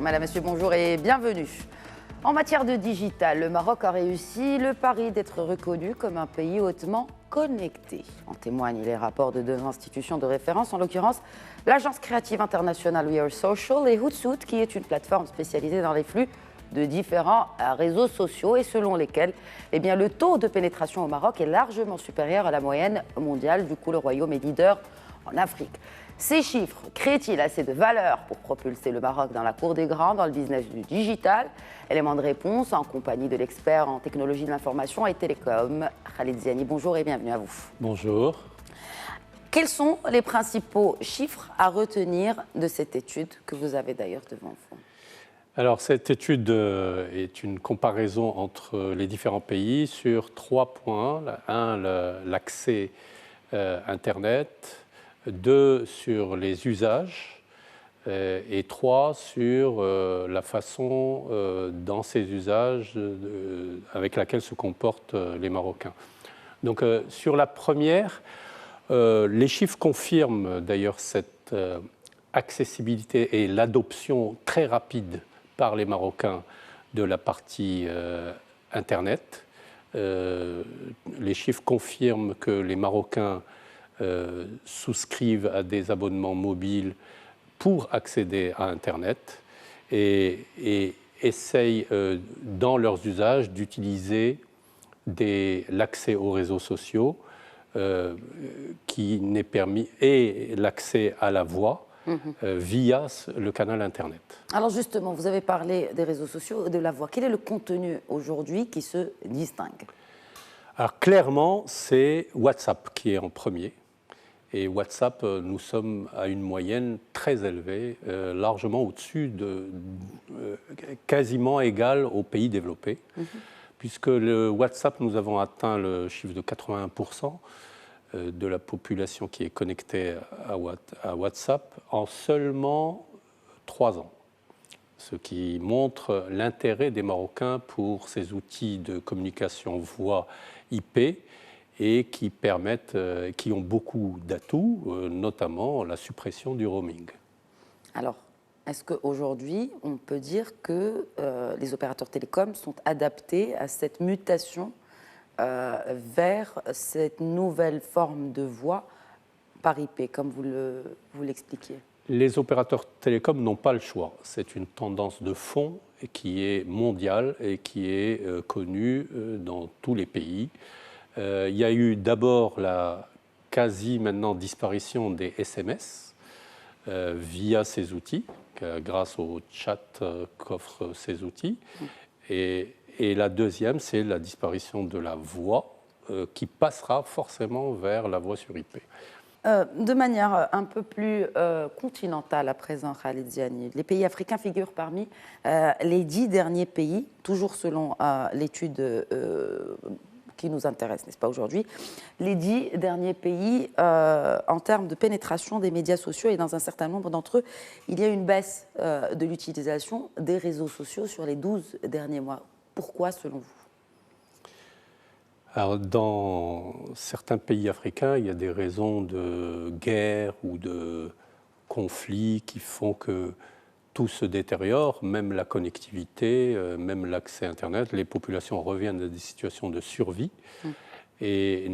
Madame, Monsieur, bonjour et bienvenue. En matière de digital, le Maroc a réussi le pari d'être reconnu comme un pays hautement connecté. En témoignent les rapports de deux institutions de référence, en l'occurrence l'agence créative internationale We Are Social et Hootsuite, qui est une plateforme spécialisée dans les flux de différents réseaux sociaux et selon lesquels le taux de pénétration au Maroc est largement supérieur à la moyenne mondiale. Du coup, le Royaume est leader en Afrique. Ces chiffres créent-ils assez de valeur pour propulser le Maroc dans la cour des grands dans le business du digital? Élément de réponse en compagnie de l'expert en technologie de l'information et télécom, Khalid Ziani. Bonjour et bienvenue à vous. Bonjour. Quels sont les principaux chiffres à retenir de cette étude que vous avez d'ailleurs devant vous? Alors, cette étude est une comparaison entre les différents pays sur 3 points. Un, l'accès Internet. 2, sur les usages. Et 3, sur la façon dans ces usages avec laquelle se comportent les Marocains. Donc, sur la première, les chiffres confirment d'ailleurs cette accessibilité et l'adoption très rapide par les Marocains de la partie Internet. Les chiffres confirment que les Marocains souscrivent à des abonnements mobiles pour accéder à Internet et essayent dans leurs usages d'utiliser l'accès aux réseaux sociaux qui n'est permis et l'accès à la voix via le canal Internet. Alors justement, vous avez parlé des réseaux sociaux et de la voix. Quel est le contenu aujourd'hui qui se distingue? Alors clairement, c'est WhatsApp qui est en premier. Et WhatsApp, nous sommes à une moyenne très élevée, largement au-dessus quasiment égale aux pays développés. Puisque le WhatsApp, nous avons atteint le chiffre de 81% de la population qui est connectée à WhatsApp en seulement 3 ans. Ce qui montre l'intérêt des Marocains pour ces outils de communication voix IP et qui ont beaucoup d'atouts, notamment la suppression du roaming. Alors, est-ce qu'aujourd'hui, on peut dire que les opérateurs télécoms sont adaptés à cette mutation vers cette nouvelle forme de voix par IP, comme vous l'expliquiez? Les opérateurs télécoms n'ont pas le choix. C'est une tendance de fond qui est mondiale et qui est connue dans tous les pays. Il y a eu d'abord la quasi maintenant disparition des SMS via ces outils, grâce au chat qu'offrent ces outils. Et la deuxième, c'est la disparition de la voix qui passera forcément vers la voix sur IP. De manière un peu plus continentale à présent, Khalid Ziani, les pays africains figurent parmi les 10 derniers pays, toujours selon l'étude qui nous intéresse, n'est-ce pas, aujourd'hui, les 10 derniers pays en termes de pénétration des médias sociaux, et dans un certain nombre d'entre eux, il y a une baisse de l'utilisation des réseaux sociaux sur les 12 derniers mois. Pourquoi, selon vous? Alors, dans certains pays africains, il y a des raisons de guerre ou de conflits qui font que tout se détériore, même la connectivité, même l'accès Internet. Les populations reviennent à des situations de survie. Et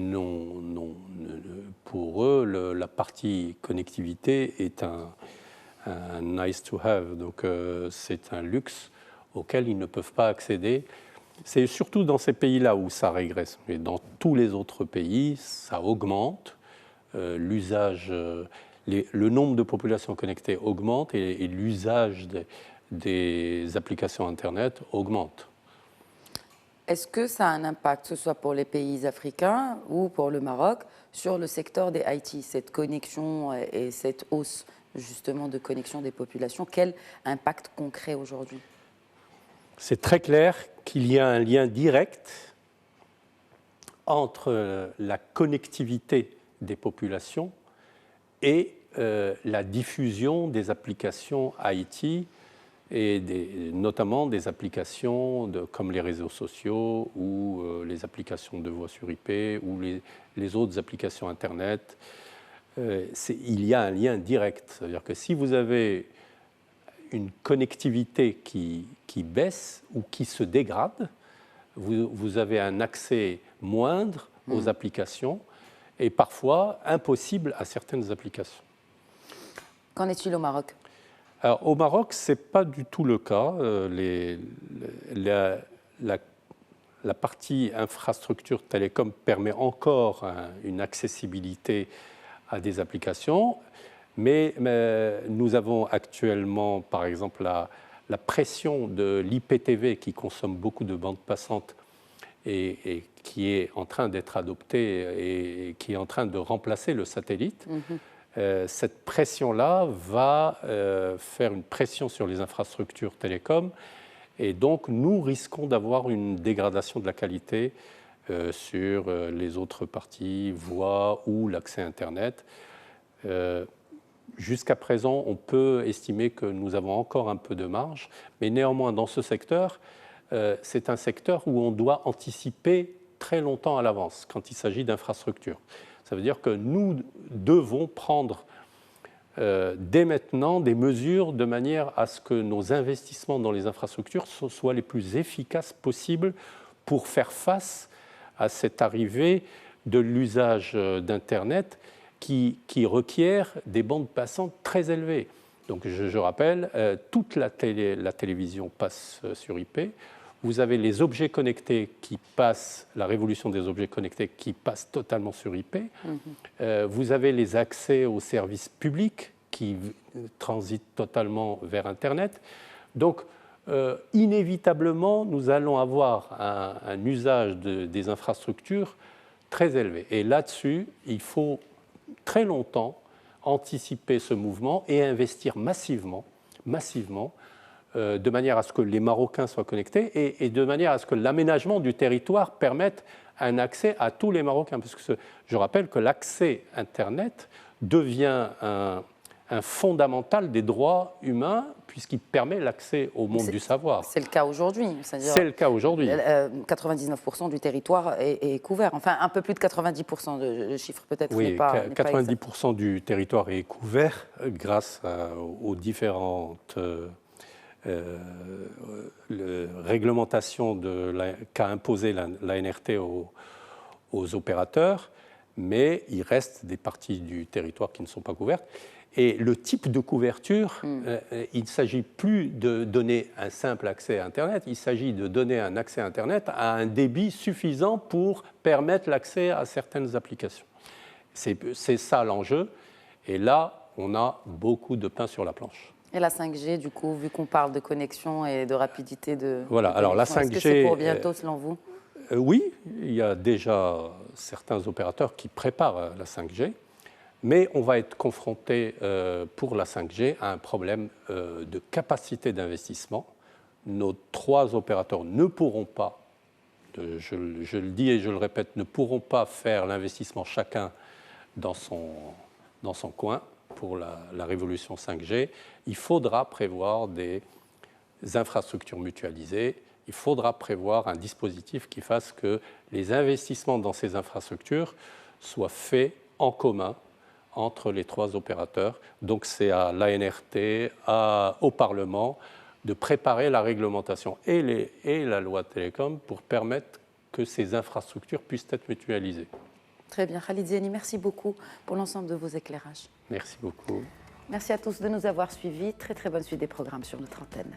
pour eux, la partie connectivité est un nice to have. Donc, c'est un luxe auquel ils ne peuvent pas accéder. C'est surtout dans ces pays-là où ça régresse. Mais dans tous les autres pays, ça augmente. L'usage, le nombre de populations connectées augmente et l'usage des applications Internet augmente. Est-ce que ça a un impact, que ce soit pour les pays africains ou pour le Maroc, sur le secteur des IT, cette connexion et cette hausse justement de connexion des populations? Quel impact concret aujourd'hui? C'est très clair qu'il y a un lien direct entre la connectivité des populations et la diffusion des applications IT et notamment des applications comme les réseaux sociaux ou les applications de voix sur IP ou les autres applications Internet. Il y a un lien direct. C'est-à-dire que si vous avez une connectivité qui baisse ou qui se dégrade. Vous avez un accès moindre aux applications et parfois impossible à certaines applications. Qu'en est-il au Maroc? Alors, au Maroc, ce n'est pas du tout le cas. La partie infrastructure télécom permet encore une accessibilité à des applications, mais nous avons actuellement, par exemple, la pression de l'IPTV qui consomme beaucoup de bandes passantes et qui est en train d'être adoptée et qui est en train de remplacer le satellite. Cette pression-là va faire une pression sur les infrastructures télécom et donc nous risquons d'avoir une dégradation de la qualité sur les autres parties, voix ou l'accès Internet. Jusqu'à présent, on peut estimer que nous avons encore un peu de marge, mais néanmoins dans ce secteur, c'est un secteur où on doit anticiper très longtemps à l'avance quand il s'agit d'infrastructures. Ça veut dire que nous devons prendre dès maintenant des mesures de manière à ce que nos investissements dans les infrastructures soient les plus efficaces possibles pour faire face à cette arrivée de l'usage d'Internet qui requiert des bandes passantes très élevées. Donc je rappelle, toute la télévision passe sur IP. Vous avez les objets connectés qui passent, la révolution des objets connectés qui passe totalement sur IP. Vous avez les accès aux services publics qui transitent totalement vers Internet. Donc, inévitablement, nous allons avoir un usage des infrastructures très élevé. Et là-dessus, il faut très longtemps anticiper ce mouvement et investir massivement de manière à ce que les Marocains soient connectés et de manière à ce que l'aménagement du territoire permette un accès à tous les Marocains. Parce que je rappelle que l'accès Internet devient un fondamental des droits humains puisqu'il permet l'accès au monde du savoir. C'est le cas aujourd'hui. C'est le cas aujourd'hui. 99% du territoire est couvert. Enfin, un peu plus de 90%, le chiffre peut-être oui, n'est pas 90% du territoire est couvert grâce aux différentes réglementations qu'a imposé l'ANRT aux opérateurs, mais il reste des parties du territoire qui ne sont pas couvertes. Et le type de couverture, il ne s'agit plus de donner un simple accès à Internet, il s'agit de donner un accès à Internet à un débit suffisant pour permettre l'accès à certaines applications. C'est ça l'enjeu. Et là, on a beaucoup de pain sur la planche. Et la 5G, du coup, vu qu'on parle de connexion et de rapidité de... Voilà, alors la 5G... Est-ce que c'est pour bientôt, selon vous? Oui, il y a déjà certains opérateurs qui préparent la 5G. Mais on va être confronté pour la 5G à un problème de capacité d'investissement. Nos 3 opérateurs ne pourront pas, je le dis et je le répète, ne pourront pas faire l'investissement chacun dans son coin pour la révolution 5G. Il faudra prévoir des infrastructures mutualisées. Il faudra prévoir un dispositif qui fasse que les investissements dans ces infrastructures soient faits en commun entre les 3 opérateurs. Donc c'est à l'ANRT, au Parlement, de préparer la réglementation et la loi télécom pour permettre que ces infrastructures puissent être mutualisées. Très bien. Khalid Ziani, merci beaucoup pour l'ensemble de vos éclairages. Merci beaucoup. Merci à tous de nous avoir suivis. Très très bonne suite des programmes sur notre antenne.